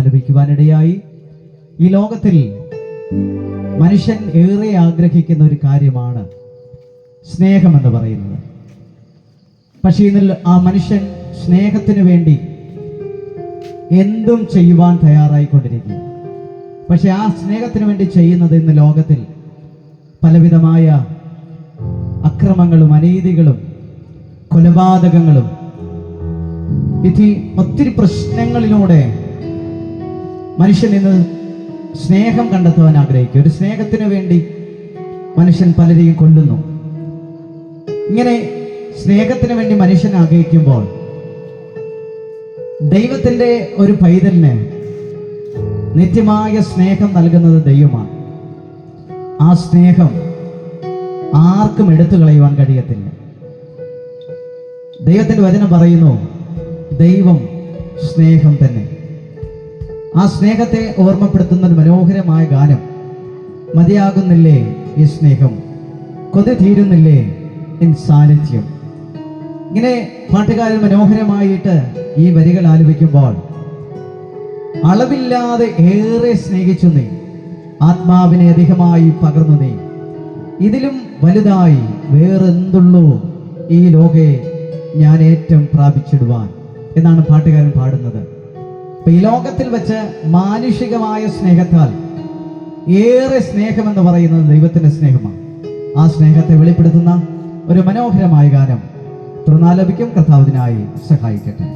ആലപിക്കുവാനിടയായി. ഈ ലോകത്തിൽ മനുഷ്യൻ ഏറെ ആഗ്രഹിക്കുന്ന ഒരു കാര്യമാണ് സ്നേഹമെന്ന് പറയുന്നത്. പക്ഷേ ഇന്ന് ആ മനുഷ്യൻ സ്നേഹത്തിന് വേണ്ടി എന്തും ചെയ്യുവാൻ തയ്യാറായിക്കൊണ്ടിരിക്കുക. പക്ഷെ ആ സ്നേഹത്തിന് വേണ്ടി ചെയ്യുന്നത് ഇന്ന് ലോകത്തിൽ പലവിധമായ അക്രമങ്ങളും അനീതികളും കൊലപാതകങ്ങളും ഒത്തിരി പ്രശ്നങ്ങളിലൂടെ മനുഷ്യൻ ഇന്ന് സ്നേഹം കണ്ടെത്തുവാൻ ആഗ്രഹിക്കും. ഒരു സ്നേഹത്തിന് വേണ്ടി മനുഷ്യൻ പലരെയും കൊല്ലുന്നു. ഇങ്ങനെ സ്നേഹത്തിന് വേണ്ടി മനുഷ്യൻ ആഗ്രഹിക്കുമ്പോൾ ദൈവത്തിൻ്റെ ഒരു പൈതലിന് നിത്യമായ സ്നേഹം നൽകുന്നത് ദൈവമാണ്. ആ സ്നേഹം ആർക്കും എടുത്തു കളയുവാൻ കഴിയത്തില്ല. ദൈവത്തിൻ്റെ വചനം പറയുന്നു, ദൈവം സ്നേഹം തന്നെ. ആ സ്നേഹത്തെ ഓർമ്മപ്പെടുത്തുന്ന ഒരു മനോഹരമായ ഗാനം, മതിയാകുന്നില്ലേ ഈ സ്നേഹം, കൊതി തീരുന്നില്ലേ എൻ സാന്നിധ്യം. ഇങ്ങനെ പാട്ടുകാരൻ മനോഹരമായിട്ട് ഈ വരികൾ ആലപിക്കുമ്പോൾ, അളവില്ലാതെ ഏറെ സ്നേഹിച്ചു നീ, ആത്മാവിനെ അധികമായി പകർന്നു നീ, ഇതിലും വലുതായി വേറെന്തുള്ളൂ ഈ ലോകെ ഞാൻ ഏറ്റവും പ്രാപിച്ചിടുവാൻ എന്നാണ് പാട്ടുകാരൻ പാടുന്നത്. അപ്പൊ ഈ ലോകത്തിൽ വെച്ച് മാനുഷികമായ സ്നേഹത്താൽ ഏറെ സ്നേഹമെന്ന് പറയുന്നത് ദൈവത്തിന്റെ സ്നേഹമാണ്. ആ സ്നേഹത്തെ വെളിപ്പെടുത്തുന്ന ഒരു മനോഹരമായ ഗാനം തുടർന്നാലപിക്കും. കർത്താവിനായി സഹായിക്കട്ടെ.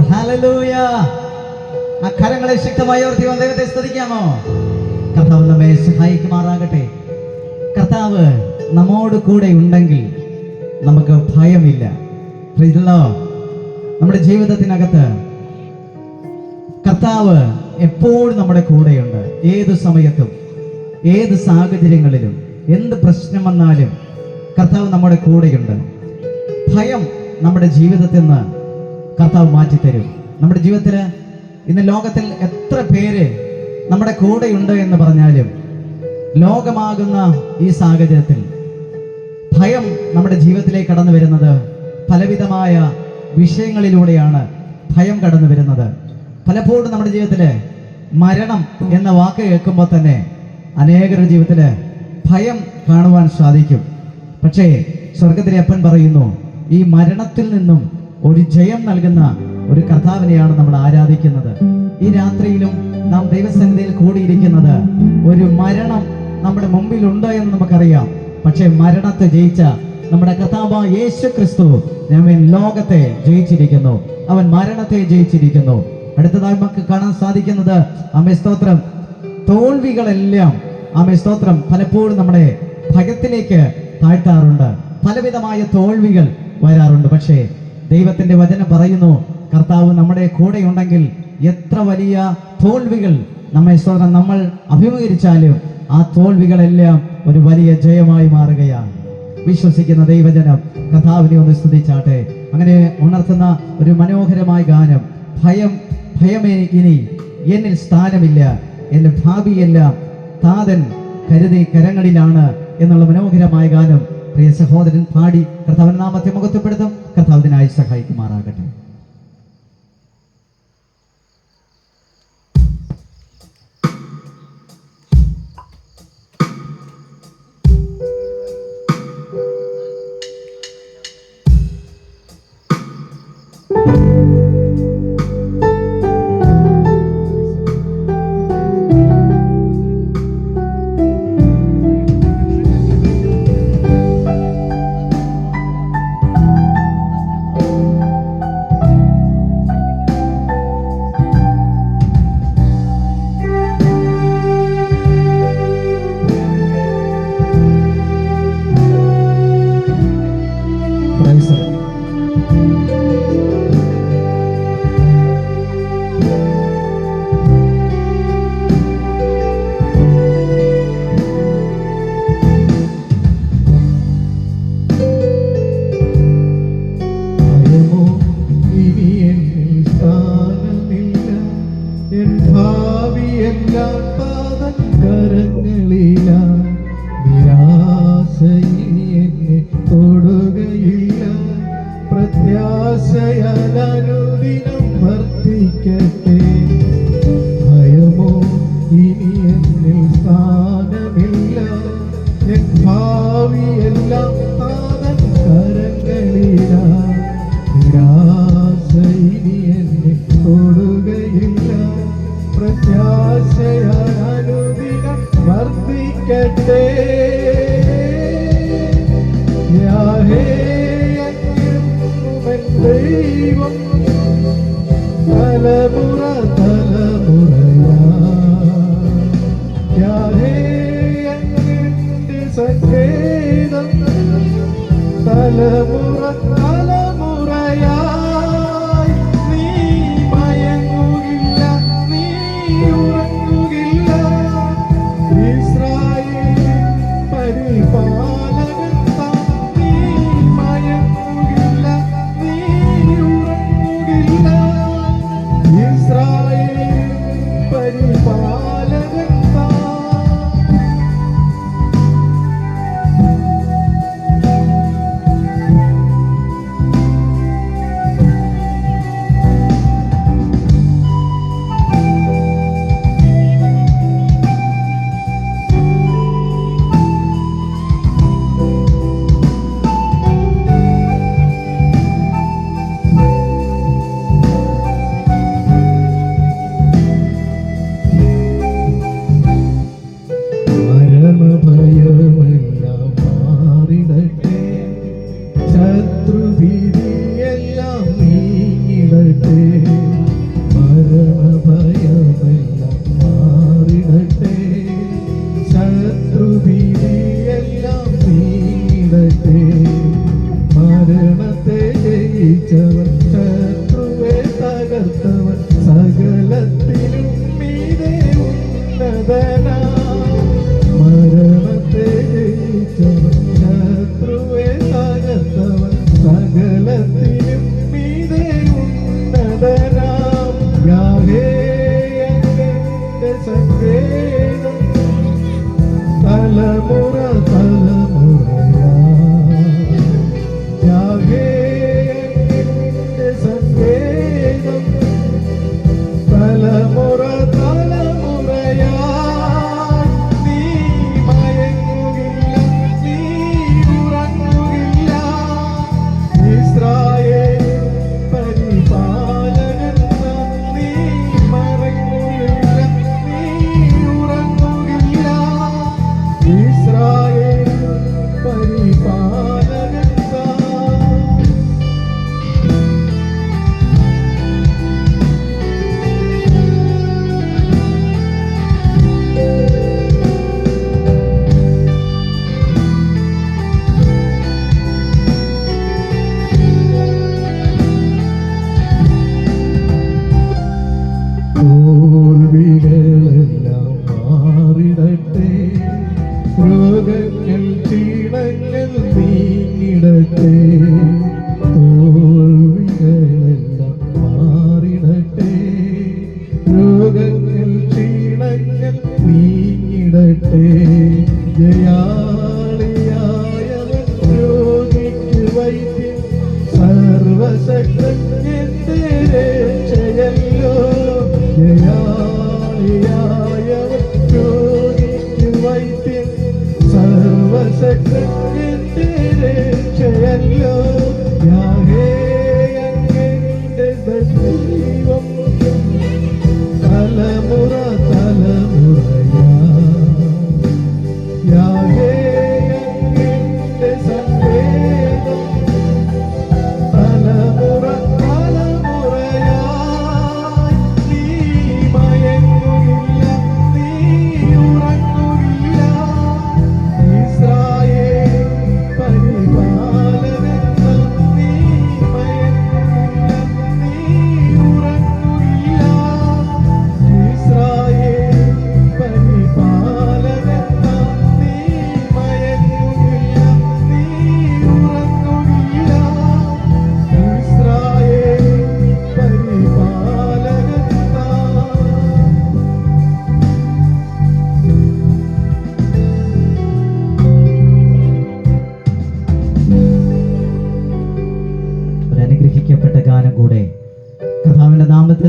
ലോർഡ്. ഹല്ലേലൂയ. ആ കരങ്ങളെ ശക്തമായി ഉയർത്തി ദൈവത്തെ സ്തുതിക്കാമോ? കർത്താവ് നമ്മെ സഹായിക്കുമാറാകട്ടെ. കർത്താവ് നമ്മോട് കൂടെ ഉണ്ടെങ്കിൽ നമുക്ക് ഭയമില്ല. Praise the Lord. നമ്മുടെ ജീവിതത്തിനകത്ത് കർത്താവ് എപ്പോഴും നമ്മുടെ കൂടെയുണ്ട്. ഏത് സമയത്തും ഏത് സാഹചര്യങ്ങളിലും എന്ത് പ്രശ്നം വന്നാലും കർത്താവ് നമ്മുടെ കൂടെയുണ്ട്. ഭയം നമ്മുടെ ജീവിതത്തിൽ നിന്ന് കർത്താവ് മാറ്റിത്തരും. നമ്മുടെ ജീവിതത്തിൽ ഇന്ന് ലോകത്തിൽ എത്ര പേര് നമ്മുടെ കൂടെയുണ്ട് എന്ന് പറഞ്ഞാലും ലോകമാകുന്ന ഈ സാഹചര്യത്തിൽ ഭയം നമ്മുടെ ജീവിതത്തിലേക്ക് കടന്നു വരുന്നത് പലവിധമായ വിഷയങ്ങളിലൂടെയാണ് ഭയം കടന്നു വരുന്നത്. പലപ്പോഴും നമ്മുടെ ജീവിതത്തിൽ മരണം എന്ന വാക്ക് കേൾക്കുമ്പോൾ തന്നെ അനേകരുടെ ജീവിതത്തിൽ ഭയം കാണുവാൻ സാധിക്കും. പക്ഷേ സ്വർഗത്തിലെ അപ്പൻ പറയുന്നു, ഈ മരണത്തിൽ നിന്നും ഒരു ജയം നൽകുന്ന ഒരു കർത്താവിനെയാണ് നമ്മൾ ആരാധിക്കുന്നത്. ഈ രാത്രിയിലും നാം ദൈവസന്നിധിയിൽ കൂടിയിരിക്കുന്നത് ഒരു മരണം നമ്മുടെ മുമ്പിലുണ്ട് എന്ന് നമുക്കറിയാം. പക്ഷേ മരണത്തെ ജയിച്ച നമ്മുടെ കർത്താവായ യേശു ക്രിസ്തു നമ്മെ ലോകത്തെ ജയിച്ചിരിക്കുന്നു. അവൻ മരണത്തെ ജയിച്ചിരിക്കുന്നു. അടുത്തതായി നമുക്ക് കാണാൻ സാധിക്കുന്നത് ആമേൻ സ്തോത്രം, തോൽവികളെല്ലാം ആമേൻ സ്തോത്രം പലപ്പോഴും നമ്മുടെ ഭയത്തിലേക്ക് താഴ്ത്താറുണ്ട്. പലവിധമായ തോൽവികൾ വരാറുണ്ട്. പക്ഷേ ദൈവത്തിന്റെ വചനം പറയുന്നു, കർത്താവ് നമ്മുടെ കൂടെ ഉണ്ടെങ്കിൽ എത്ര വലിയ തോൽവികൾ നമ്മെ സ്തോത്രം നമ്മൾ അഭിമുഖീകരിച്ചാലും ആ തോൽവികളെല്ലാം ഒരു വലിയ ജയമായി മാറുകയാണ്. വിശ്വസിക്കുന്ന ദൈവജനം കർത്താവിനെ ഒന്ന് സ്തുതിച്ചാട്ടെ. അങ്ങനെ ഉണർത്തുന്ന ഒരു മനോഹരമായ ഗാനം, ഭയമേ ഇനി എന്നിൽ സ്ഥാനമില്ല, എൻ്റെ ഭാവിയെല്ലാം താതൻ കരുതി കരങ്ങളിലാണ് എന്നുള്ള മനോഹരമായ ഗാനം പ്രിയ സഹോദരൻ പാടി കർത്താവിന്റെ നാമത്തെ മഹത്വപ്പെടുത്തും. കർത്താവിനായി സഹായിക്കുമാറാകട്ടെ. പ്രത്യാശയാലനുദിനം വർദ്ധിക്കട്ടെ. ഭയമോ ഇനി എന്നിൽ സ്ഥാനമില്ല, എൻ ഭാവിയെല്ലാം താതൻ കരങ്ങളിലാണ്. നിരാശ ഇനി എന്നെ തൊടുകയില്ല, പ്രത്യാശയാലനുദിനം വർദ്ധിക്കട്ടെ. യാഹേ ദൈവം തലമുറ തലമുറയാന്റെ സങ്കേതം, തലമുറ തലമുറയായി. നീ മയങ്ങുകില്ല, നീ ഉറങ്ങുകില്ല, ഇസ്രായേലിൻ പരിപാലകൻ താൻ. നീ മയങ്ങുകില്ല, ഇസ്രായേൽ പരിപാലകൻ താൻ.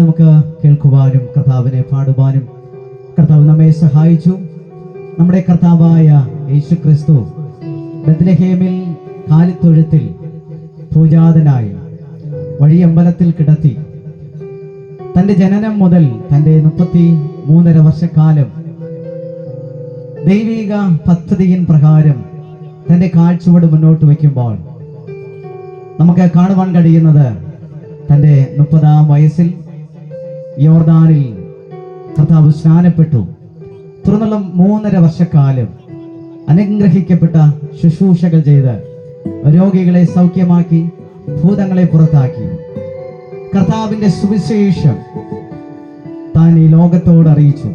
നമുക്ക് കേൾക്കുവാനും കർത്താവിനെ പാടുവാനും കർത്താവ് നമ്മെ സഹായിച്ചു. നമ്മുടെ കർത്താവായ യേശു ക്രിസ്തു ബത്ലഹേമിൽ കാലിത്തൊഴുത്തിൽ പൂജാതനായി വഴിയമ്പലത്തിൽ കിടത്തി തൻ്റെ ജനനം മുതൽ തൻ്റെ 33.5 വർഷക്കാലം ദൈവിക പദ്ധതിയിൻ പ്രകാരം തൻ്റെ കാഴ്ചപ്പാട് മുന്നോട്ട് വയ്ക്കുമ്പോൾ നമുക്ക് കാണുവാൻ കഴിയുന്നത് തൻ്റെ 30-ാം വയസ്സിൽ യോർദാനിൽ കർത്താവ് സ്നാനപ്പെട്ടു. തുടർന്നുള്ള 3.5 വർഷക്കാലം അനുഗ്രഹിക്കപ്പെട്ട ശുശ്രൂഷകൾ ചെയ്ത് രോഗികളെ സൗഖ്യമാക്കി, ഭൂതങ്ങളെ പുറത്താക്കി, കർത്താവിൻ്റെ സുവിശേഷം താൻ ഈ ലോകത്തോട് അറിയിച്ചു.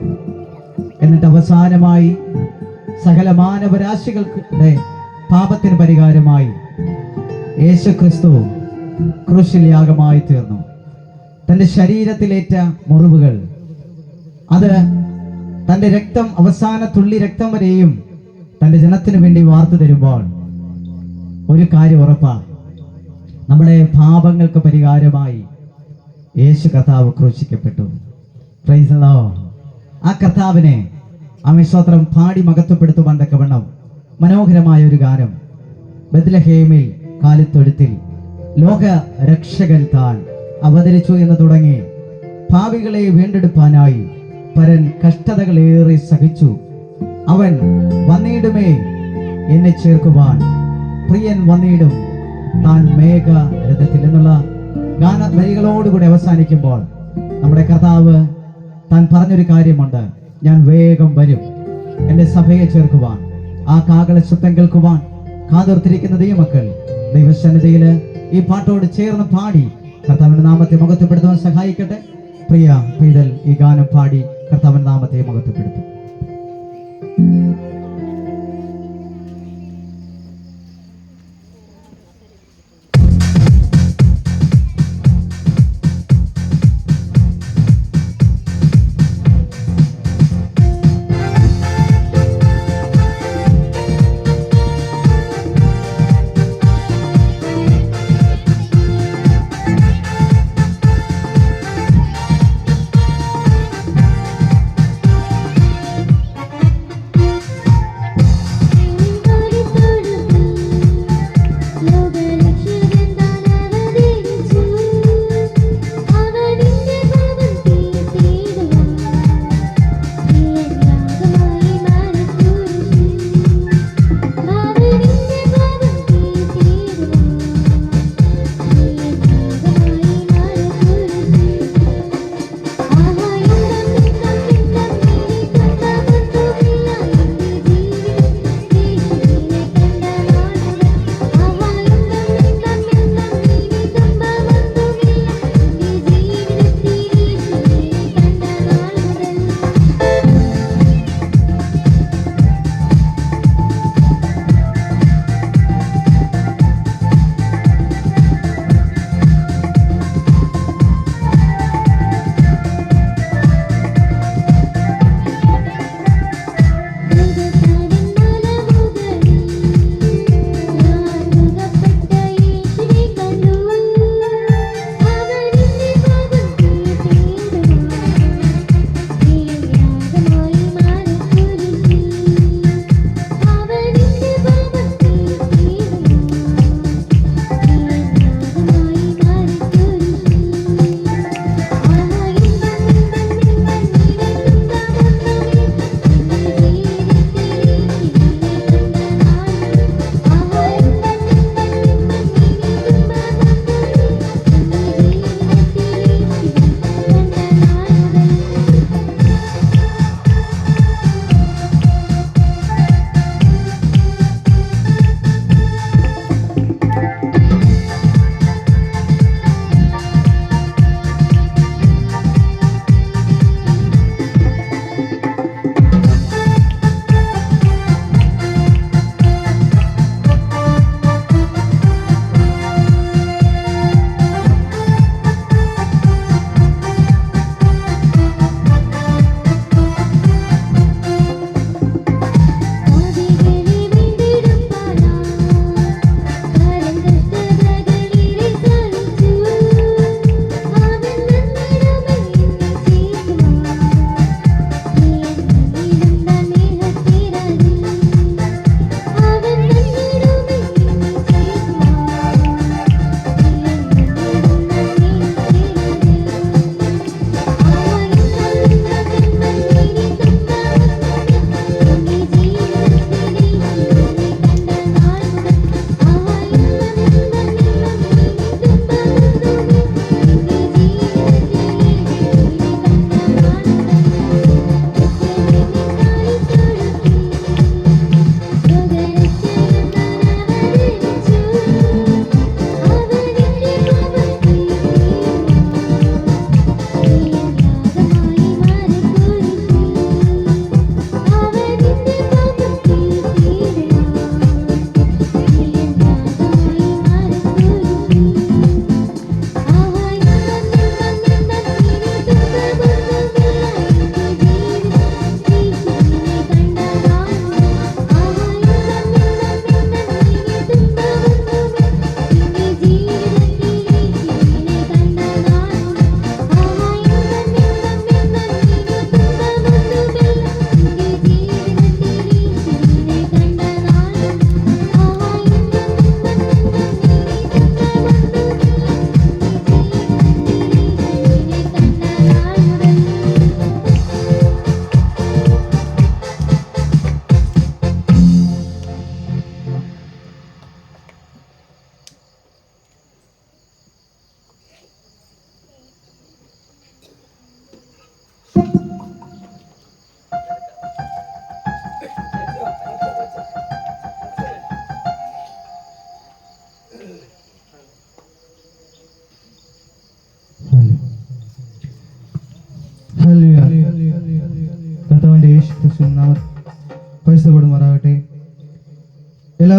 എന്നിട്ട് അവസാനമായി സകല മാനവരാശികളുടെ പാപത്തിന് പരിഹാരമായി യേശു ക്രിസ്തു ക്രൂശിൽ യാഗമായി തീർന്നു. തൻ്റെ ശരീരത്തിലേറ്റ മുറിവുകൾ, അത് തൻ്റെ രക്തം, അവസാന തുള്ളി രക്തം വരെയും തൻ്റെ ജനത്തിന് വേണ്ടി വാർത്തു തരുമ്പോൾ ഒരു കാര്യം ഉറപ്പാണ്, നമ്മുടെ പാപങ്ങൾക്ക് പരിഹാരമായി യേശു കർത്താവ് ക്രൂശിക്കപ്പെട്ടു. Price the Lord. ആ കർത്താവിനെ സ്തോത്രം പാടി മഹത്വപ്പെടുത്തുവാൻ തക്കവണ്ണം മനോഹരമായ ഒരു ഗാനം ബത്ലഹേമിൽ കാലിത്തൊഴുത്തിൽ ലോക രക്ഷകൻ താൻ അവതരിച്ചു എന്ന് തുടങ്ങി പാപികളെ വീണ്ടെടുപ്പാനായി പരൻ കഷ്ടതകളേറെ സഹിച്ചു. അവൻ വന്നിടുമേ എന്നെ ചേർക്കുവാൻ, പ്രിയൻ വന്നിടും താൻ മേഘ രഥത്തിൽ എന്നുള്ള ഗാന വരികളോടുകൂടി അവസാനിക്കുമ്പോൾ നമ്മുടെ കർത്താവ് താൻ പറഞ്ഞൊരു കാര്യമുണ്ട്, ഞാൻ വേഗം വരും എൻ്റെ സഭയെ ചേർക്കുവാൻ. ആ കാഹള ശബ്ദം കേൾക്കുവാൻ കാതോർത്തിരിക്കുന്ന ദൈവമക്കൾ ദൈവസന്നിധിയിൽ ഈ പാട്ടോട് ചേർന്ന് പാടി കർത്താവിന്റെ നാമത്തെ മഹത്വപ്പെടുത്തുവാൻ സഹായിക്കട്ടെ. പ്രിയ പൈതൽ ഈ ഗാനം പാടി കർത്താവിന്റെ നാമത്തെ മഹത്വപ്പെടുത്തും.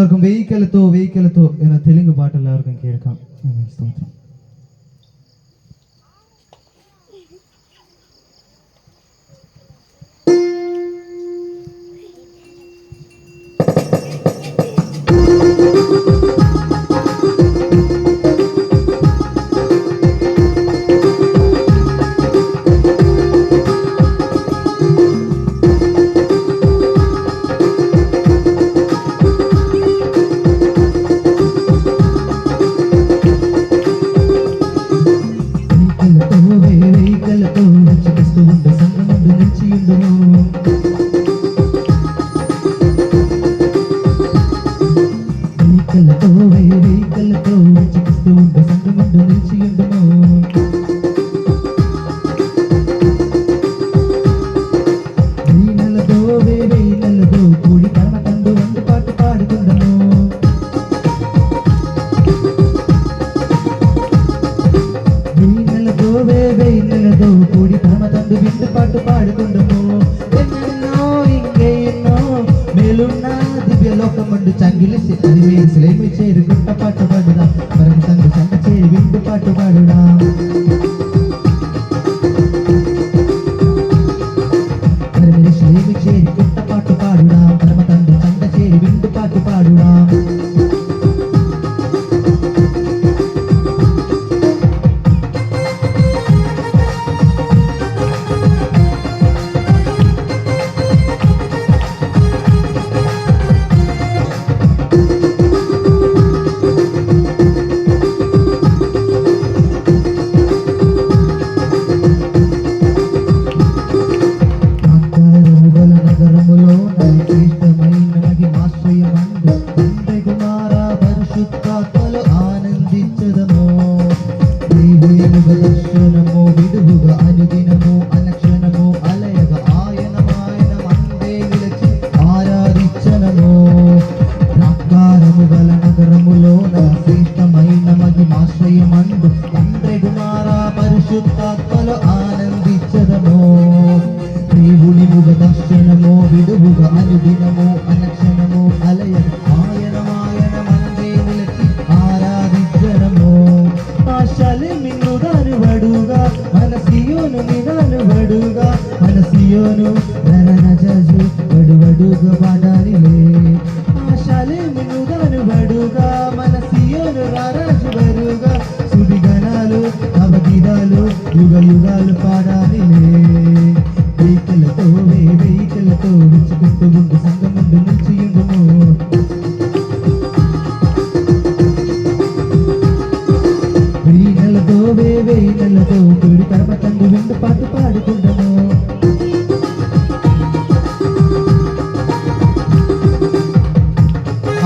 എല്ലാവർക്കും വെയ്ക്കലത്തോ വെയ്ക്കലത്തോ എന്ന തെലുങ്ക് പാട്ട് എല്ലാവർക്കും കേൾക്കാം. സ്തോത്രം.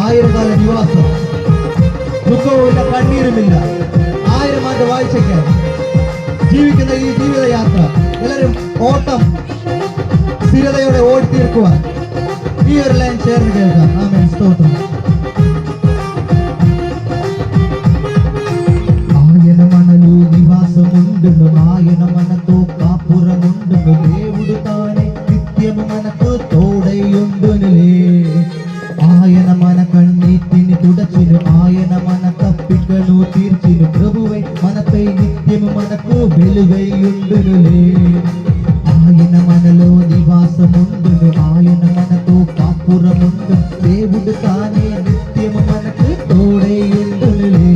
ആയിരകാല നിവാസം, ദുഃഖവുമില്ല, കണ്ണീരുമില്ല, 1000 ആണ്ട് വായിച്ചേക്ക് ജീവിക്കുന്ന ഈ ജീവിതയാത്ര എല്ലാവരും ഓട്ടം സ്ഥിരതയോടെ ഓടിത്തീർക്കുവാൻ ഈ ഒരു ലൈൻ ചേർന്ന് കേൾക്കാം. ആമേൻ. സ്തോത്രം. ఆయన మనలో నివాసముండును, ఆయన మనతో కాపురముండును, దేవుడు తానే నిత్యము మనకు తోడైయుండునులే. ఆయన మన కన్నీటిని తుడచును, ఆయన మన తప్పికను తీర్చును, ప్రభువై మనపై నిత్యము మనకు వెలుగైయుండునులే. ఆయన మనలో నివాసముండును, ఆయన మనతో కాపురముండును, దేవుడు తానే నిత్యము మనకు తోడైయుండునులే.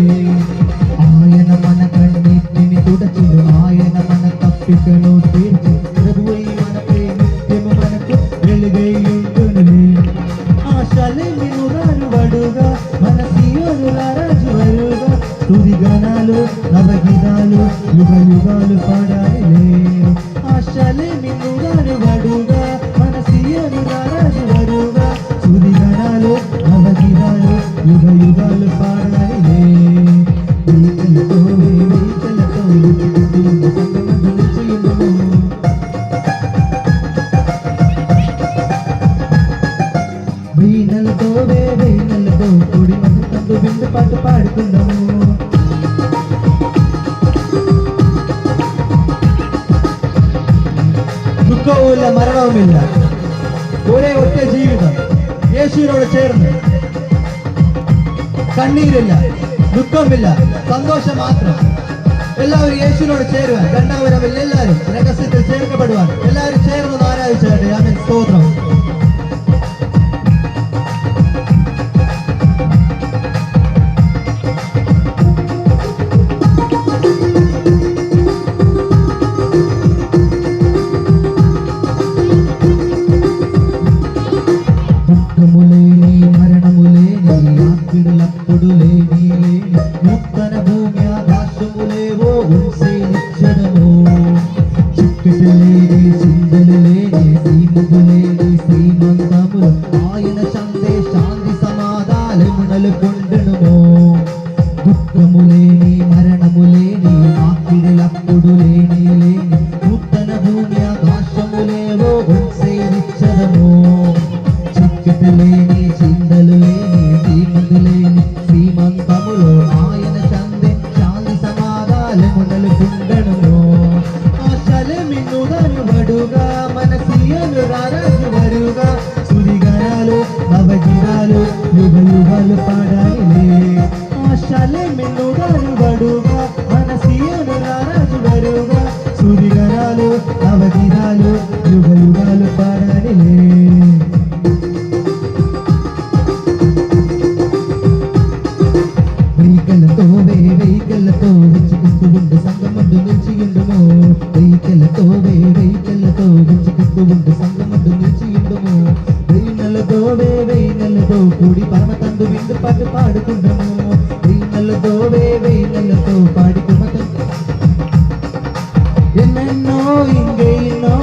ఆయన మన కన్నీటిని తుడచును, ఆయన మన తప్పికను తీర్చు, ప్రభువై మనపై నిత్యము మనకు వెలుగైయుండునులే. ఆశలేమి నురారువడుగా మన సియోను రాజు వరుగా, స్తుతి గణాలు నవగీతాలు యుగ యుగాలు పాడాలిలే. ఆశలేమి నురారువడుగా మన సియోను రాజు వరుగా, స్తుతి గణాలు నవగీతాలు యుగ యుగాలు పాడాలిలే. వీకలతో వీకలతో సంగమందు నిలిచియుండును, వీణలతో వీణలతో కూడి మనతో విందు పాటు పాడుకుందాము. ദുഃഖവുമില്ല, മരണവുമില്ല, ഒരേ ഒറ്റ ജീവിതം യേശുവിനോട് ചേർന്ന് കണ്ണീരില്ല, ദുഃഖമില്ല, സന്തോഷം മാത്രം. എല്ലാവരും യേശുവിനോട് ചേരുവാൻ, രണ്ടാമരവിൽ എല്ലാവരും രഹസ്യത്തിൽ ചേർക്കപ്പെടുവാൻ എല്ലാവരും ചേർന്ന് ആരാധിച്ചാട്ടെ. ആമേൻ. സ്തോത്രം. నూతన భూమి ఆకాశములేవో ఉంసేనిచ్చడము చిక్కులేని సింధులేని సీములేని శ్రీమంతములు ఆయన చందే శాంతి సమాధానమునలు కొండెనుమో దుఃఖములేని మరణములేని ఆఖిరులప్పుడు లేని లేని నూతన భూమి ఆకాశములేవో ఉంసేనిచ్చడము చిక్కులేని సింధులు లేని సీములేని శ్రీమంతములు ఆయన చందే శాంతి సమాధానమునలు కొండెనుమో మిన్నుదనుబడుగా మనసియను రారాజు వరుగా సురిగరాలు నవగిరాలు యుగ యుగాలు పాడాలిలే ఆశలే మిన్నుదనుబడుగా మనసియను రారాజు వరుగా సురిగరాలు నవగిరాలు యుగ యుగాలు పాడాలిలే వెయ్యికళ్ళతో వెచ్చుకుంటూ ఉండు సంగమండు నిలిచియుండుము వెయ్యికళ్ళతో వెచ్చుకుంటూ ఉండు సంగమండు నిలిచియుండుము వెయ్యి నెలతో కూడి పరమతందు విందు పాటు పాడుకుండము వెయ్యి నెలతో పాడి కుమతందు ఎన్నెన్నో ఇంకెన్నో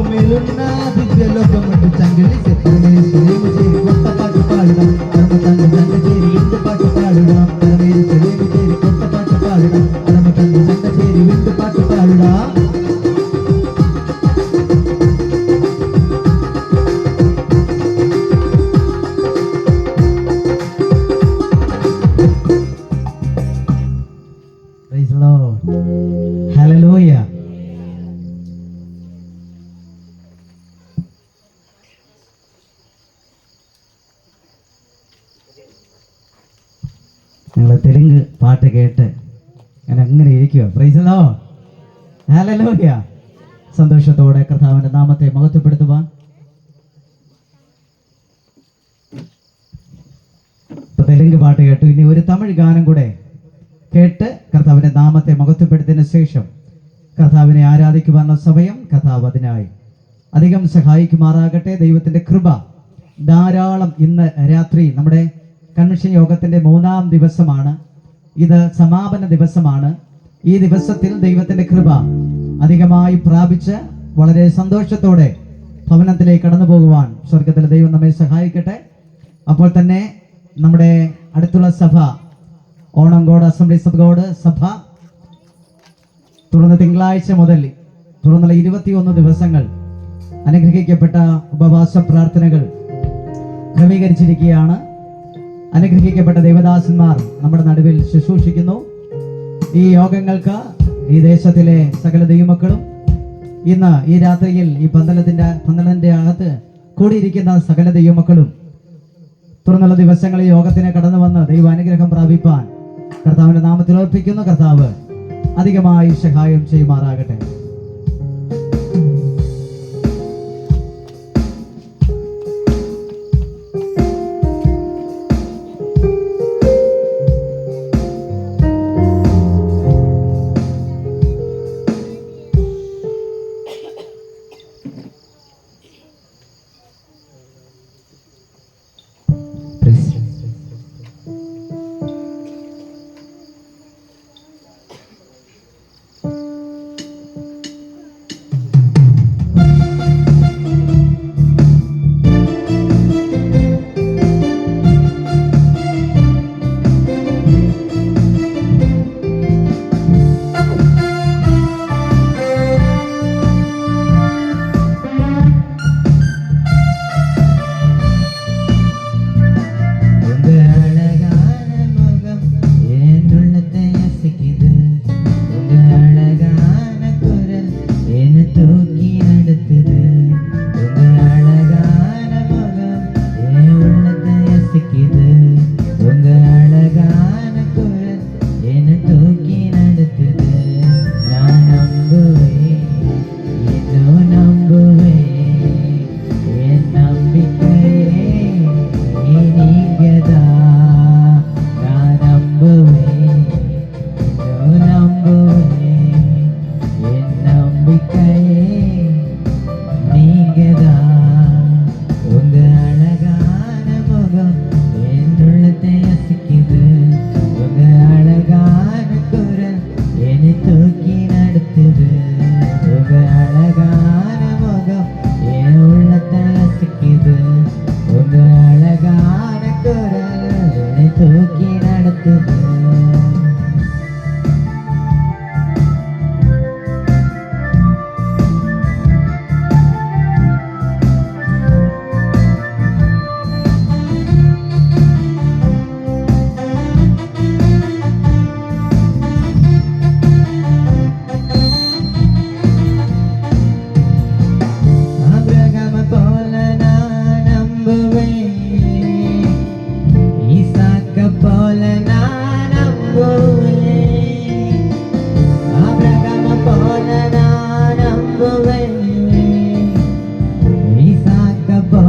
మేలున్న దివ్యలోకమంటూ చంగిలి చెప్పలే శ్రేము చేరి కొత్త పాటు పాడుదాం పరమతందు సంగ చేరి విందు పాటు పాడుదాం పరమేరు శ్రేము చేరి కొత్త పాటు పాడుదాం పరమతందు సంగ చేరి విందు పాటు పాడుదా Praise the Lord. Hallelujah. നിങ്ങൾ തെലുങ്ക് പാട്ട് കേട്ട് ഞാൻ അങ്ങനെ ഇരിക്കുക. Price the Lord. ഹല്ലേലൂയ. സന്തോഷത്തോടെ കർത്താവിന്റെ നാമത്തെ മഹത്വപ്പെടുത്തുവാൻ തെലുങ്ക് പാട്ട് കേട്ടു. ഇനി ഒരു തമിഴ് ഗാനം കൂടെ കേട്ട് കർത്താവിന്റെ നാമത്തെ മഹത്വപ്പെടുത്തിയതിനു ശേഷം കർത്താവിനെ ആരാധിക്കുവാനുള്ള സമയം കർത്താവ് അതിനായി അധികം സഹായിക്കുമാറാകട്ടെ. ദൈവത്തിന്റെ കൃപ ധാരാളം. ഇന്ന് രാത്രി നമ്മുടെ കൺവെൻഷൻ യോഗത്തിന്റെ 3-ാം ദിവസമാണ്. ഇത് സമാപന ദിവസമാണ്. ഈ ദിവസത്തിൽ ദൈവത്തിന്റെ കൃപ അധികമായി പ്രാപിച്ച് വളരെ സന്തോഷത്തോടെ ഭവനത്തിലേക്ക് കടന്നു പോകുവാൻ സ്വർഗത്തിലെ ദൈവം നമ്മെ സഹായിക്കട്ടെ. അപ്പോൾ തന്നെ നമ്മുടെ അടുത്തുള്ള സഭ ഓണംകോട് അസംബ്ലീസ് ഓഫ് ഗോഡ് സഭ തുടർന്ന് തിങ്കളാഴ്ച മുതൽ തുടർന്നുള്ള 21 ദിവസങ്ങൾ അനുഗ്രഹിക്കപ്പെട്ട ഉപവാസ പ്രാർത്ഥനകൾ ക്രമീകരിച്ചിരിക്കുകയാണ്. അനുഗ്രഹിക്കപ്പെട്ട ദേവദാസന്മാർ നമ്മുടെ നടുവിൽ ശുശ്രൂഷിക്കുന്നു. ഈ യോഗങ്ങൾക്ക് ഈ ദേശത്തിലെ സകല ദൈവമക്കളും ഇന്ന് ഈ രാത്രിയിൽ ഈ പന്തലത്തിന്റെ അകത്ത് കൂടിയിരിക്കുന്ന സകല ദൈവമക്കളും തുടർന്നുള്ള ദിവസങ്ങളിൽ യോഗത്തിന് കടന്നു വന്ന് ദൈവാനുഗ്രഹം പ്രാപിപ്പാൻ കർത്താവിന്റെ നാമത്തിൽ അർപ്പിക്കുന്നു. കർത്താവ് അധികമായി സഹായം ചെയ്യുമാറാകട്ടെ. உங்க அழகா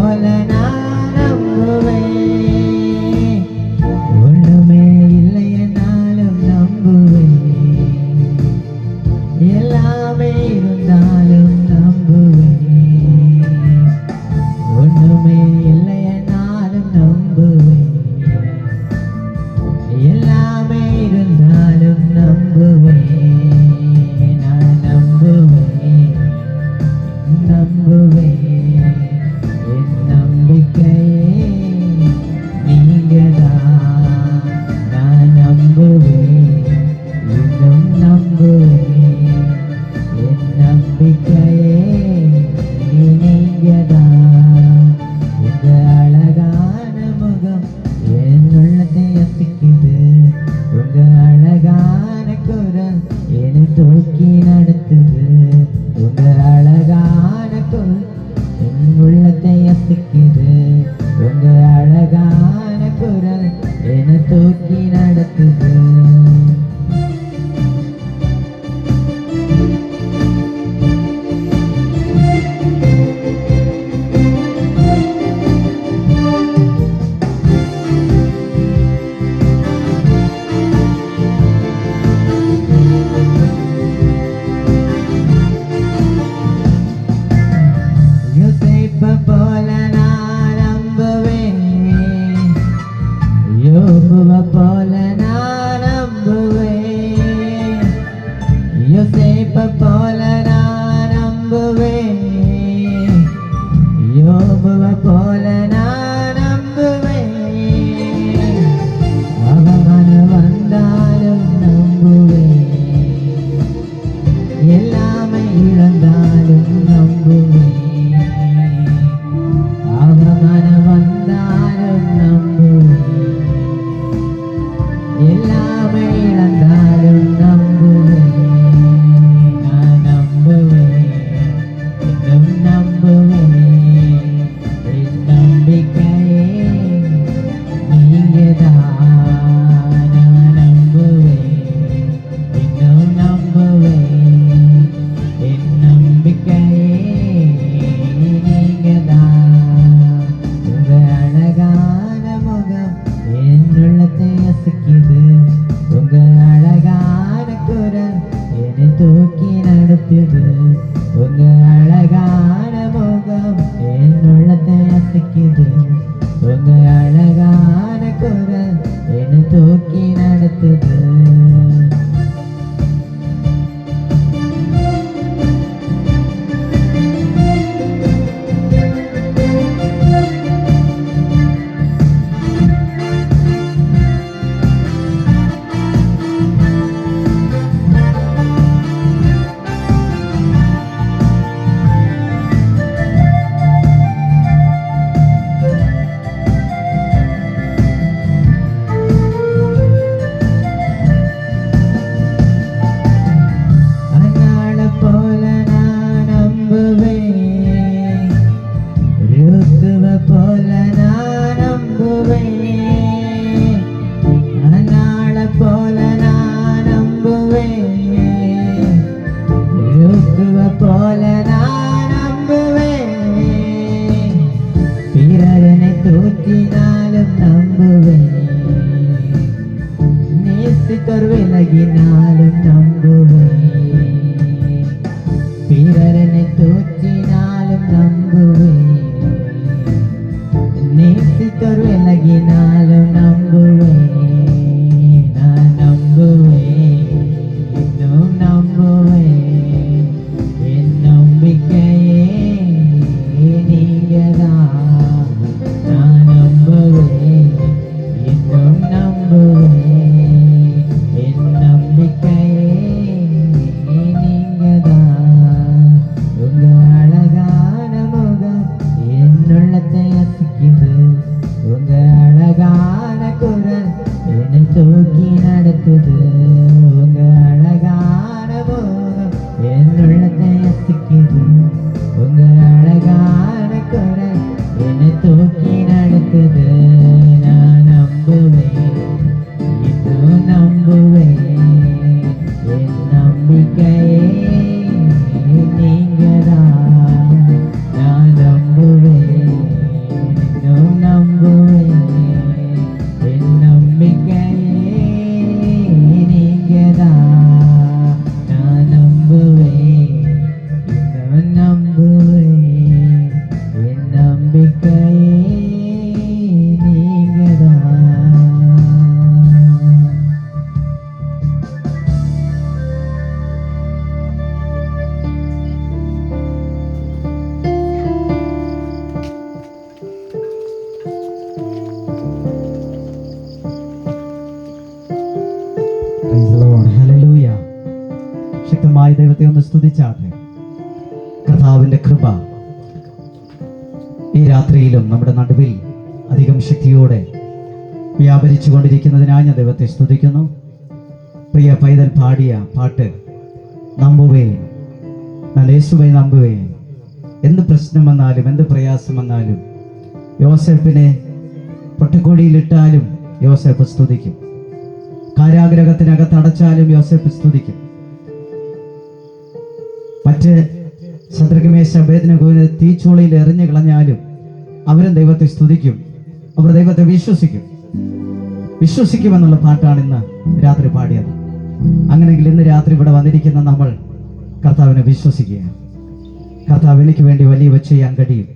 போல நான் நம்புவேன். ஒண்ணுமே இல்லை என்னாலும் நம்புவேன். எல்லாமே இருந்தாலும் நம்புவேன். ஒண்ணுமே இல்லை என்னாலும் நம்புவேன். எல்லாமே இருந்தாலும் நம்புவேன். நான் நம்புவேன், நம்புவேன். என் நம்பிக்கையே நீங்கதான். நான் நம்புவேன், இன்னும் நம்புவேன். என் நம்பிக்கையே நீங்கதான். இந்த அழகான முகம் என் உள்ளத்தை அசைக்குது. உங்க அழகான குரல் என்னை தூக்கி நடத்துது. உங்க அழகான குரல் என் உள்ளத்தை அசைக்குது. உங்க அழகான குரல் என்னை தூக்கி நடத்துது. കർത്താവിൻ്റെ കൃപ ഈ രാത്രിയിലും നമ്മുടെ നടുവിൽ അധികം ശക്തിയോടെ വ്യാപരിച്ചു കൊണ്ടിരിക്കുന്നതിനായി ഞാൻ ദൈവത്തെ സ്തുതിക്കുന്നു. പ്രിയ പൈതൽ പാടിയ പാട്ട് നമ്പുവേ, ഞാൻ യേശുവെ നമ്പുവേ. എന്ത് പ്രശ്നം വന്നാലും എന്ത് പ്രയാസം വന്നാലും യോസേപ്പിനെ പൊട്ടക്കോടിയിലിട്ടാലും യോസേപ്പ് സ്തുതിക്കും. കാരാഗ്രഹത്തിനകത്ത് അടച്ചാലും യോസേപ്പ് സ്തുതിക്കും. മറ്റ് ശത്രുഘ്മേശ ഭേദനഗോവിനെ തീച്ചൂളയിൽ എറിഞ്ഞു കളഞ്ഞാലും അവരും ദൈവത്തെ സ്തുതിക്കും. അവർ ദൈവത്തെ വിശ്വസിക്കുമെന്നുള്ള പാട്ടാണ് ഇന്ന് രാത്രി പാടിയത്. അങ്ങനെയെങ്കിൽ ഇന്ന് രാത്രി ഇവിടെ വന്നിരിക്കുന്ന നമ്മൾ കർത്താവിനെ വിശ്വസിക്കുക. കർത്താവ് എനിക്ക് വേണ്ടി വലിയവ ചെയ്യാൻ കഴിയും,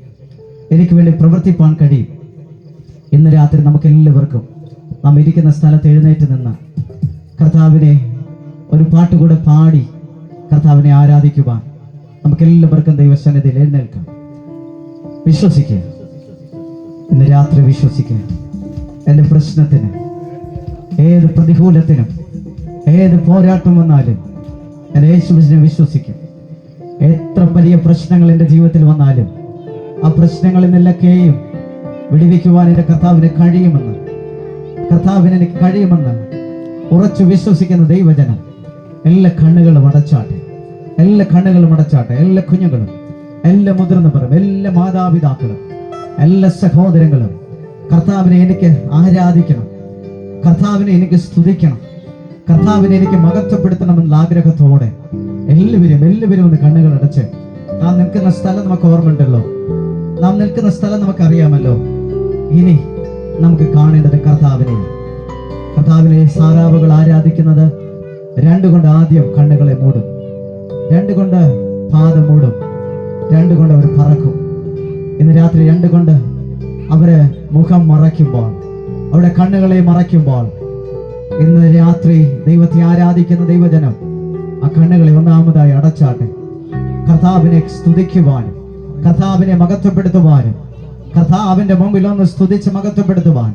എനിക്ക് വേണ്ടി പ്രവർത്തിപ്പാൻ കഴിയും. ഇന്ന് രാത്രി നമുക്ക് എല്ലാവർക്കും നാം ഇരിക്കുന്ന സ്ഥലത്ത് എഴുന്നേറ്റ് നിന്ന് കർത്താവിനെ ഒരു പാട്ടുകൂടെ പാടി കർത്താവിനെ ആരാധിക്കുവാൻ നമുക്ക് എല്ലാവർക്കും ദൈവസന്നിധിയിൽ എഴുന്നേൽക്കാം. വിശ്വസിക്കുക, ഇന്ന് രാത്രി വിശ്വസിക്കുക. എൻ്റെ പ്രശ്നത്തിന്, ഏത് പ്രതികൂലത്തിനും, ഏത് പോരാട്ടം വന്നാലും ഞാൻ യേശുവിനെ വിശ്വസിക്കും. എത്ര വലിയ പ്രശ്നങ്ങൾ എൻ്റെ ജീവിതത്തിൽ വന്നാലും ആ പ്രശ്നങ്ങളിൽ നിന്നൊക്കെയും വിടുവിക്കുവാൻ എൻ്റെ കർത്താവിന് കഴിയുമെന്ന്, കർത്താവിന് എനിക്ക് കഴിയുമെന്ന് ഉറച്ചു വിശ്വസിക്കുന്ന ദൈവജനം എല്ലാ കണ്ണുകളും അടച്ചാട്ടെ, എല്ലാ കണ്ണുകളും അടച്ചാട്ടെ. എല്ലാ കുഞ്ഞുങ്ങളും, എല്ലാ മുതിർന്നവരും, എല്ലാ മാതാപിതാക്കളും, എല്ലാ സഹോദരങ്ങളും കർത്താവിനെ എനിക്ക് ആരാധിക്കണം, കർത്താവിനെ എനിക്ക് സ്തുതിക്കണം, കർത്താവിനെ എനിക്ക് മഹത്വപ്പെടുത്തണമെന്ന ആഗ്രഹത്തോടെ എല്ലാവരും ഒന്ന് കണ്ണുകൾ അടച്ച്, നാം നിൽക്കുന്ന സ്ഥലം നമുക്ക് ഓർമ്മയുണ്ടല്ലോ, നാം നിൽക്കുന്ന സ്ഥലം നമുക്കറിയാമല്ലോ. ഇനി നമുക്ക് കാണേണ്ടത് കർത്താവിനെ സാറാവുകൾ ആരാധിക്കുന്നത് രണ്ടുകൊണ്ട് ആദ്യം കണ്ണുകളെ മൂടും, രണ്ടുകൊണ്ട് പാദം മൂടും, രണ്ടുകൊണ്ട് അവർ പറക്കും. ഇന്ന് രാത്രി രണ്ടുകൊണ്ട് അവര് മുഖം മറയ്ക്കുമ്പോൾ, അവിടെ കണ്ണുകളെ മറയ്ക്കുമ്പോൾ, ഇന്ന് രാത്രി ദൈവത്തെ ആരാധിക്കുന്ന ദൈവജനം ആ കണ്ണുകളെ ഒന്നാമതായി അടച്ചാട്ടെ. കർത്താവിനെ സ്തുതിക്കുവാനും കർത്താവിനെ മഹത്വപ്പെടുത്തുവാനും കർത്താവിന്റെ മുമ്പിൽ ഒന്ന് സ്തുതിച്ച് മഹത്വപ്പെടുത്തുവാൻ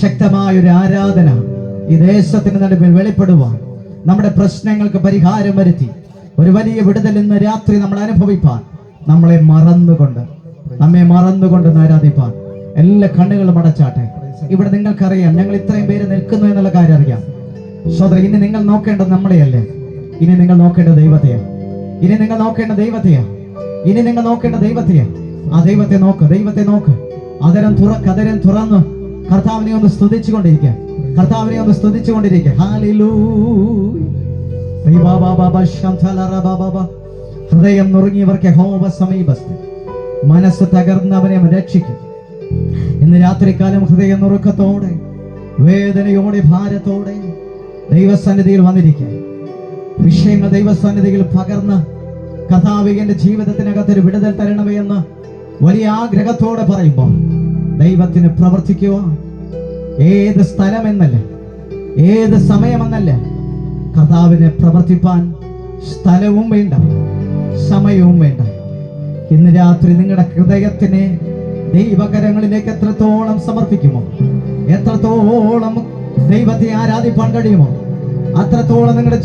ശക്തമായൊരു ആരാധന ഈ ദേശത്തിന് നടുവിൽ വെളിപ്പെടുവാൻ, നമ്മുടെ പ്രശ്നങ്ങൾക്ക് പരിഹാരം വരുത്തി ഒരു വലിയ വിടുതൽ ഇന്ന് രാത്രി നമ്മൾ അനുഭവിപ്പാൻ, നമ്മെ മറന്നുകൊണ്ട് ആരാധിപ്പാൻ എല്ലാ കണ്ണുകളും അടച്ചാട്ടെ. ഇവിടെ നിങ്ങൾക്കറിയാം, ഞങ്ങൾ ഇത്രയും പേര് നിൽക്കുന്നു എന്നുള്ള കാര്യം അറിയാം. സഹോദരൻ, ഇനി നിങ്ങൾ നോക്കേണ്ടത് നമ്മളെയല്ലേ, ഇനി നിങ്ങൾ നോക്കേണ്ട ദൈവത്തെയാണ്, ഇനി നിങ്ങൾ നോക്കേണ്ട ദൈവത്തെയാണ്, ഇനി നിങ്ങൾ നോക്കേണ്ട ദൈവത്തെയാണ്. ആ ദൈവത്തെ നോക്ക്. അതരം തുറന്ന് കർത്താവിനെ ഒന്ന് സ്തുതിച്ചുകൊണ്ടിരിക്കുക, കർത്താവിനെ ഒന്ന് സ്തുതിച്ചുകൊണ്ടിരിക്കുക. ഹൃദയം നുറുങ്ങിയവർക്ക് യഹോവ സമീപസ്ഥൻ, മനസ്സ് തകർന്നവനെ രക്ഷിക്കും. ഇന്ന് രാത്രികാലം ഹൃദയ നുറുക്കത്തോടെ, വേദനയോടെ, ഭാരത്തോടെ ദൈവസന്നിധിയിൽ വന്നിരിക്കുക. വിഷയങ്ങൾ ദൈവസന്നിധിയിൽ പകർന്ന് കർത്താവേ എന്റെ ജീവിതത്തിനകത്തൊരു വിടുതൽ തരണമേ എന്ന് വലിയ ആഗ്രഹത്തോടെ പറയുമ്പോൾ ദൈവത്തിന് പ്രവർത്തിക്കുക. ഏത് സ്ഥലമെന്നല്ല, ഏത് സമയമെന്നല്ല, കർത്താവിനെ പ്രവർത്തിപ്പാൻ സ്ഥലവും വേണ്ട, സമയവും വേണ്ട. ഇന്ന് രാത്രി നിങ്ങളുടെ ഹൃദയത്തിനെ ദൈവകരങ്ങളിലേക്ക് എത്രത്തോളം സമർപ്പിക്കുമോ, എത്രത്തോളം ദൈവത്തെ ആരാധിപ്പാൻ കഴിയുമോ, അത്രത്തോളം നിങ്ങളുടെ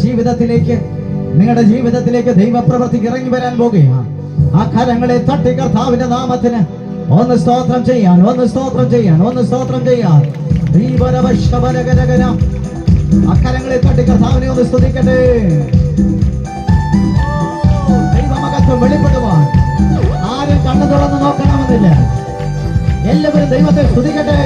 ജീവിതത്തിലേക്ക് ദൈവപ്രവൃത്തിക്ക് ഇറങ്ങി വരാൻ പോകുകയാണ്. ആ കരങ്ങളെ തട്ടി കർത്താവിന്റെ നാമത്തിന് ഒന്ന് സ്തോത്രം ചെയ്യാൻ. അക്കരങ്ങളെ തട്ടി കർത്താവിനെ ഒന്ന് സ്തുതിക്കട്ടെ. ദൈവമഹത്വം വെളിപ്പെടുവാൻ ആരും കണ്ണു തുറന്ന് നോക്കണമെന്നില്ല, എല്ലാവരും ദൈവത്തെ സ്തുതിക്കട്ടെ.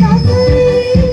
Thank you.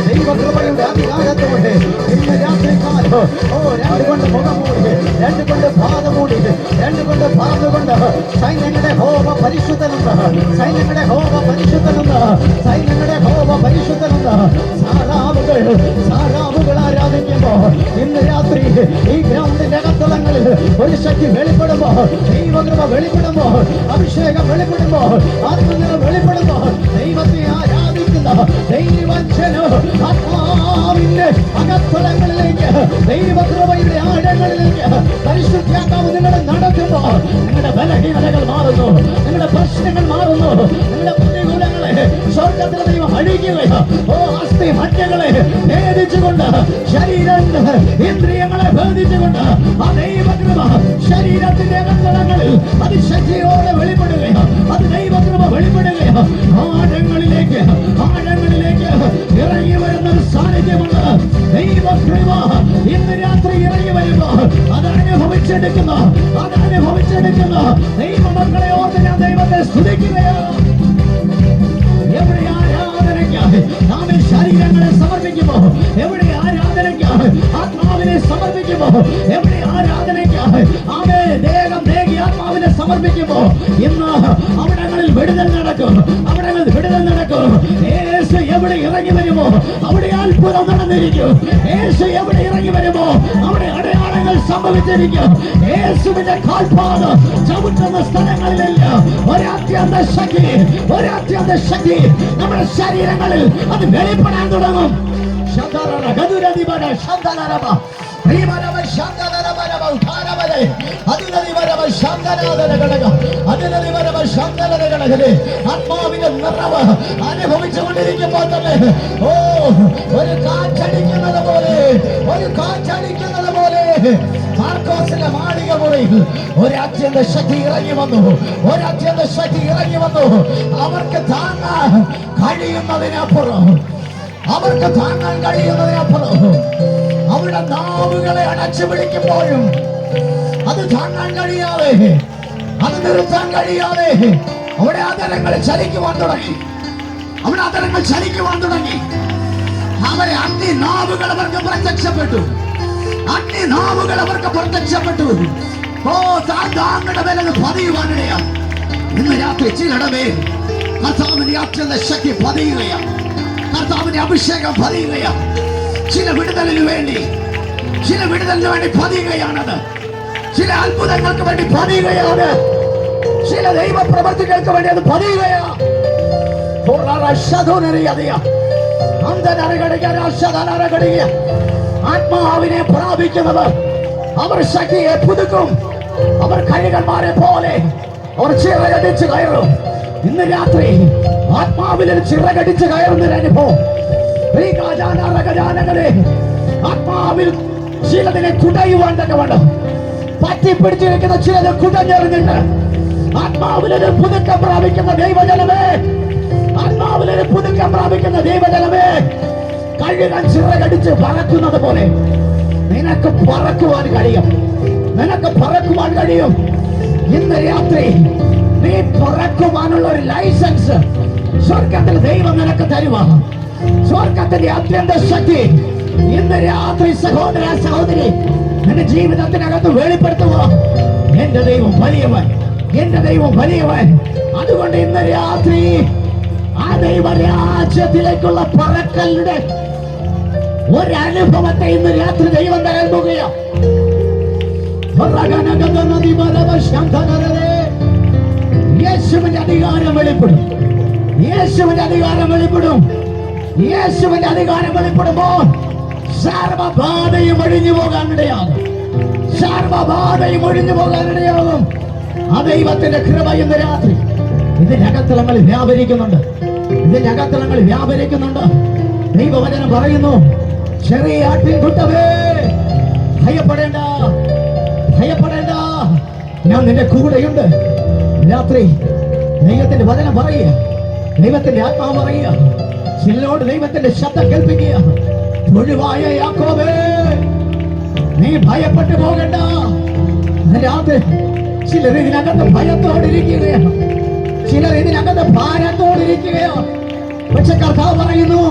ദൈവകൃപയുടെ അധികാരത്തോടെ ഇന്ന് രാത്രികാലം രണ്ടുകൊണ്ട് മുഖം മൂടി, രണ്ടുകൊണ്ട് പാദം മൂടി, രണ്ടുകൊണ്ട് പാദുകൊണ്ട് സൈന്യങ്ങളുടെ ഹോമ പരിശുദ്ധനുണ്ട്, സൈന്യങ്ങളുടെ ഹോമ പരിശുദ്ധനുണ്ട്, സൈന്യങ്ങളുടെ ഹോമ പരിശുദ്ധനുണ്ട്. സാറാവുകൾ ആരാധിക്കുമ്പോ ഇന്ന് രാത്രി ഈ ഗ്രൗണ്ടിന്റെ അകത്തളങ്ങളിൽ ഒരു ശക്തി വെളിപ്പെടുമ്പോ, ദൈവകൃപ വെളിപ്പെടുമ്പോ, അഭിഷേകം വെളിപ്പെടുമ്പോ, ആത്മനിറം വെളിപ്പെടുമ്പോ, ദൈവത്തെ ആരാധിക്കുന്ന ദൈവജനോ ആത്മാവിന്റെ അകത്തളങ്ങളിലേക്ക്, ദൈവകൃപയുടെ ആഴങ്ങളിലേക്ക് പരിശുദ്ധാത്മാവ് നിങ്ങളെ നടത്തുമ്പോ നിങ്ങളുടെ ബലഹീനതകൾ മാറുന്നു, നിങ്ങളുടെ പ്രശ്നങ്ങൾ മാറുന്നു, നിങ്ങളുടെ പ്രതികൂലങ്ങളെ സ്വർഗത്തിലെ ദൈവം അഴിക്കുകയോ അസ്ഥി മജ്ജകളെ ഭേദിച്ചുകൊണ്ട്, ശരീരം ഇന്ദ്രിയങ്ങളെ ഭേദിച്ചുകൊണ്ട് ആ ദൈവകൃപ ശരീരത്തിന്റെ അകത്തളങ്ങളിൽ അതിശക്തിയോടെ വെളിപ്പെടുകയോ, അത് ദൈവകൃപ വെളിപ്പെടുകയോ ആഴങ്ങളിലേക്ക് ഇറങ്ങി വരുന്ന ഒരു സാന്നിധ്യമുണ്ട്. ദൈവകൃപ ഇന്ന് രാത്രി ഇറങ്ങി വരുമ്പോ അത് അനുഭവിച്ചെടുക്കുന്ന ദൈവമക്കളെ ഓർത്ത് ഞാൻ ദൈവത്തെ സ്തുതിക്കുകയാണ്. എവിടെ ആരാധനയ്ക്കായി നാം ശരീരങ്ങളെ സമർപ്പിക്കുമോ, എവിടെ ആരാധനയ്ക്കായി ആത്മാവിനെ സമർപ്പിക്കുമോ, എവിടെ ആരാധനയ്ക്കായി ആമേ ദേഹം ദേഹി ആത്മാവിനെ സമർപ്പിക്കുമോ ഇന്ന് അവിടങ്ങളിൽ വിടുതൽ നടക്കും, അവിടങ്ങളിൽ വിടുതൽ നടക്കും. യേശു എവിടെ ഇറങ്ങി വരുമോ അവിടെ അത്ഭുതം നടന്നിരിക്കും. യേശു എവിടെ ഇറങ്ങി വരുമോ അവിടെ അടയാളങ്ങൾ സംഭവിച്ചിരിക്കും. യേശുവിന്റെ കാൽപാദം ചവിട്ടുന്ന സ്ഥലങ്ങളിലല്ല ഒരത്യന്ത ശക്തി നമ്മുടെ ശരീരങ്ങളിൽ അത് വെളിപ്പെടാൻ തുടങ്ങും. ആത്മാവിന്റെ നിറവ് അനുഭവിച്ചുകൊണ്ടിരിക്കുമ്പോൾ തന്നെ ഒരു കാറ്റടിക്കുന്നത് പോലെ മാർക്കോസിന്റെ മാളിക മുറിയിൽ ഒരത്യന്ത ശക്തി ഇറങ്ങി വന്നു. അവർക്ക് താങ്ങാൻ കഴിയുന്നതിനപ്പുറം അവരുടെ നാവുകളെ അടച്ചു പിടിക്കുമ്പോഴും അത് താങ്ങാൻ കഴിയാതെ, അത് നിർത്താൻ കഴിയാതെ അവിടെ ആദരങ്ങൾ ചലിക്കുവാൻ തുടങ്ങി. അവരെ അഗ്നി നാവുകൾ അവർക്ക് പ്രത്യക്ഷപ്പെട്ടു. താങ്കളുടെ വിലത് പതിയുവാനിടയാ. ഇന്ന് രാത്രി ചിലടമേ കർത്താവിന്റെ അത്യന്ത ശക്തി പതിയുകയാണ്, കർത്താവിന്റെ അഭിഷേകം പതിയുകയാണ്. ചില വിടുതലിന് വേണ്ടി പതിയുകയാണത്, ചില അത്ഭുതങ്ങൾക്ക് വേണ്ടി പതിയുകയാണ്, ചില ദൈവ പ്രവർത്തികൾക്ക് വേണ്ടി അത് പതിയുകയാണ്. ആത്മാവിനെ പ്രാപിക്കുന്നവർ അവർ ശക്തിയെ പുതുക്കും. അവർ കഴുകന്മാരെ പോലെ അവർ ചിറകടിച്ച് കയറും. ഇന്ന് രാത്രി ആത്മാവിൽ ചിറകടിച്ച് കയറുന്നൊരു അനുഭവം. ആത്മാവിൽ ചിലതിനെ കുടയുവാൻ തന്നെ വേണം. പറ്റിപ്പിടിച്ചിരിക്കുന്ന ചിലത് കുടഞ്ഞെറിഞ്ഞിട്ട് ആത്മാവിലൊരു പുതുക്കം പ്രാപിക്കുന്ന ദൈവജനമേ, കഴുകൻ ചിറകടിച്ച് പറക്കുന്നത് പോലെ നിനക്ക് പറക്കുവാൻ കഴിയും. ഇന്ന് രാത്രി നീ പറക്കുവാനുള്ള ഒരു ലൈസൻസ് സ്വർഗത്തിൽ ദൈവം നിനക്ക് തരുവാ. സ്വർഗത്തിന്റെ അത്യന്ത ശക്തി ഇന്ന് രാത്രി സഹോദര സഹോദരി നിന്റെ ജീവിതത്തിനകത്ത് വെളിപ്പെടുത്തുക. എന്റെ ദൈവം വലിയവൻ. അതുകൊണ്ട് ഇന്ന് രാത്രി ആ ദൈവരാജ്യത്തിലേക്കുള്ള പറക്കലിന്റെ ഒരനുഭവത്തെ ഇന്ന് രാത്രി ദൈവം തരാൻ പോകുകയാണ്. യേശുവിന്റെ അധികാരം വെളിപ്പെടുമ്പോൾ സർവബാധയും ഒഴിഞ്ഞു പോകാനിടയാകും. ആ ദൈവത്തിന്റെ കൃപ ഇന്ന് രാത്രി ഇതിനകത്തളങ്ങളിൽ വ്യാപരിക്കുന്നുണ്ട്. ദൈവവചനം പറയുന്നു, ചെറിയ ആട്ടിൻകുട്ടവേ ഭയപ്പെടേണ്ട, ഞാൻ നിന്റെ കൂടെയുണ്ട്. രാത്രി ദൈവത്തിന്റെ വചനം പറയുക, ദൈവത്തിന്റെ ആത്മാവ് പറയുക, ചിലരോട് ദൈവത്തിന്റെ ശബ്ദം കേൾപ്പിക്കുക. ഒഴിവായ യാക്കോബേ നീ ഭയപ്പെട്ടു പോകണ്ട. രാത്രി ചിലർ ഇതിനകത്ത് ഭയത്തോടിരിക്കുകയാണ്, ചിലർ ഇതിനകത്ത് ഭാരത്തോടിരിക്കുകയാണ്. പക്ഷെ കർത്താവ് പറയുന്നു,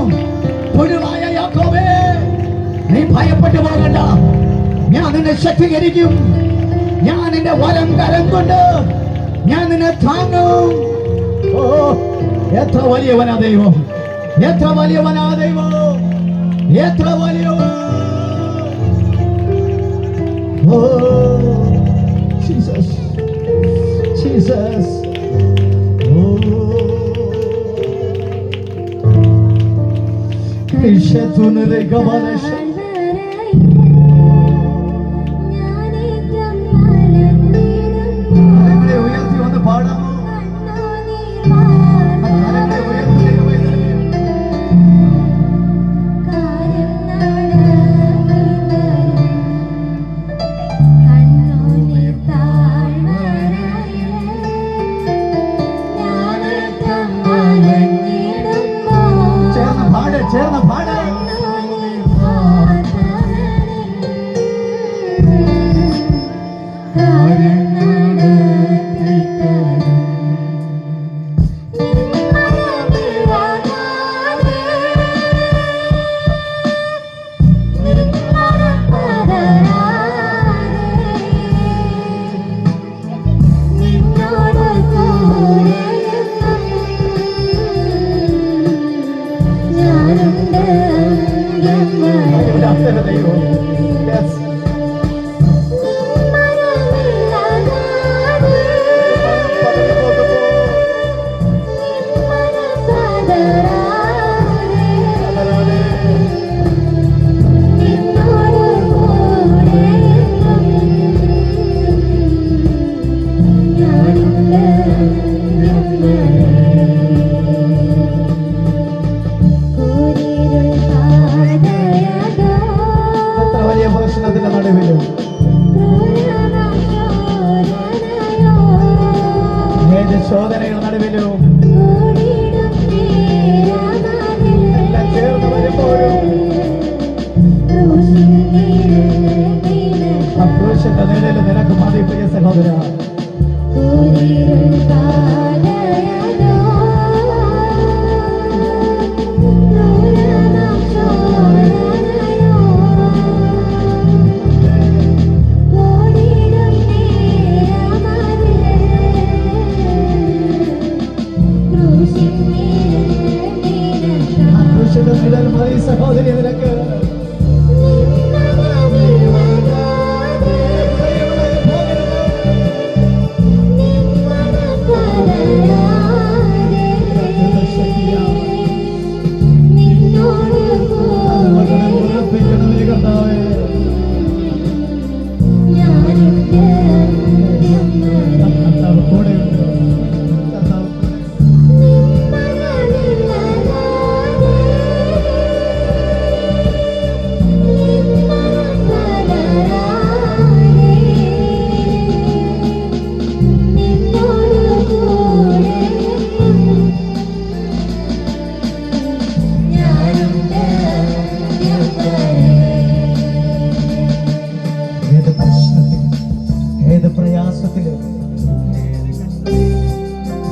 പുഴുവായ യാക്കോബേ, നീ ഭയപ്പെട്ടു പോകണ്ട. ഞാൻ നിന്നെ ശക്തീകരിക്കും. ഞാൻ നിന്റെ വലം കരം കൊണ്ട് ഞാൻ നിന്നെ താങ്ങും. ഓ, എത്ര വലിയവനാ ദൈവം! എത്ര വലിയവനാ ദൈവം! എത്ര വലിയവൻ! Oh Jesus, Jesus. ഓ കൃഷതുനരെ ഗവനശ ഉയർത്തി വന്ന് പാടാമോ? ചേർന്ന് പാട്. ശോധനയുടെ നടുവിലും എല്ലാം ചേർന്ന് വരുമ്പോഴും സന്തോഷത്തെ നിഴല് നിനക്ക് മതി പ്രിയ സഹോദര. സഹോദരി നിനക്ക്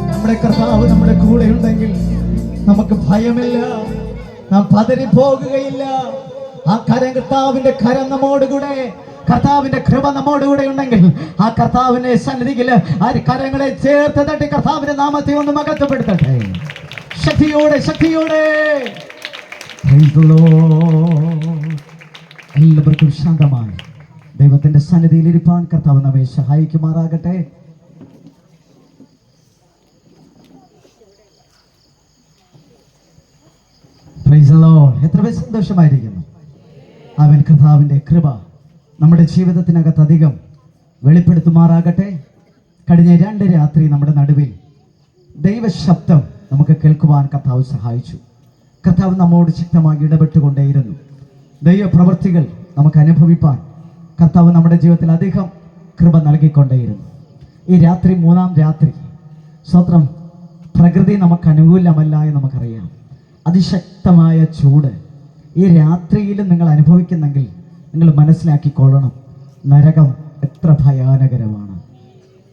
നമ്മുടെ കർത്താവ് നമ്മുടെ കൂടെ ഉണ്ടെങ്കിൽ നമുക്ക് ഭയമില്ല, നാം പതറിപ്പോകുകയില്ല. ആ കരം കർത്താവിന്റെ കരം നമ്മോടുകൂടെ, കർത്താവിന്റെ കൃപ നമ്മോടുകൂടെ ഉണ്ടെങ്കിൽ ആ കർത്താവിന്റെ സന്നിധിയിൽ ആ കരങ്ങളെ ചേർത്ത് തട്ടി കർത്താവിന്റെ നാമത്തെ ഒന്ന് മഹത്വപ്പെടുത്തട്ടെ. ശക്തിയോടെ ശക്തിയോടെ. എല്ലാവർക്കും ശാന്തമായി ദൈവത്തിന്റെ സന്നിധിയിൽ ഇരിപ്പാൻ കർത്താവ് നമ്മെ സഹായിക്കുമാറാകട്ടെ. എത്ര സന്തോഷമായിരിക്കുന്നു. അവൻ കർത്താവിന്റെ കൃപ നമ്മുടെ ജീവിതത്തിനകത്ത് അധികം വെളിപ്പെടുത്തുമാറാകട്ടെ. കഴിഞ്ഞ 2 രാത്രി നമ്മുടെ നടുവിൽ ദൈവശബ്ദം നമുക്ക് കേൾക്കുവാൻ കർത്താവ് സഹായിച്ചു. കർത്താവ് നമ്മോട് ശക്തമായി ഇടപെട്ടുകൊണ്ടേയിരുന്നു. ദൈവപ്രവൃത്തികൾ നമുക്ക് അനുഭവിപ്പാൻ കർത്താവ് നമ്മുടെ ജീവിതത്തിൽ അധികം കൃപ നൽകിക്കൊണ്ടേയിരുന്നു. ഈ രാത്രി 3-ാം രാത്രി സ്തോത്രം. പ്രകൃതി നമുക്ക് അനുകൂലമല്ല എന്ന് നമുക്കറിയാം. അതിശക്തമായ ചൂട് ഈ രാത്രിയിൽ നിങ്ങൾ അനുഭവിക്കുന്നെങ്കിൽ നിങ്ങൾ മനസ്സിലാക്കിക്കൊള്ളണം, നരകം എത്ര ഭയാനകരമാണ്.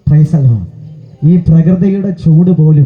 Price the Lord. ഈ പ്രകൃതിയുടെ ചൂട് പോലും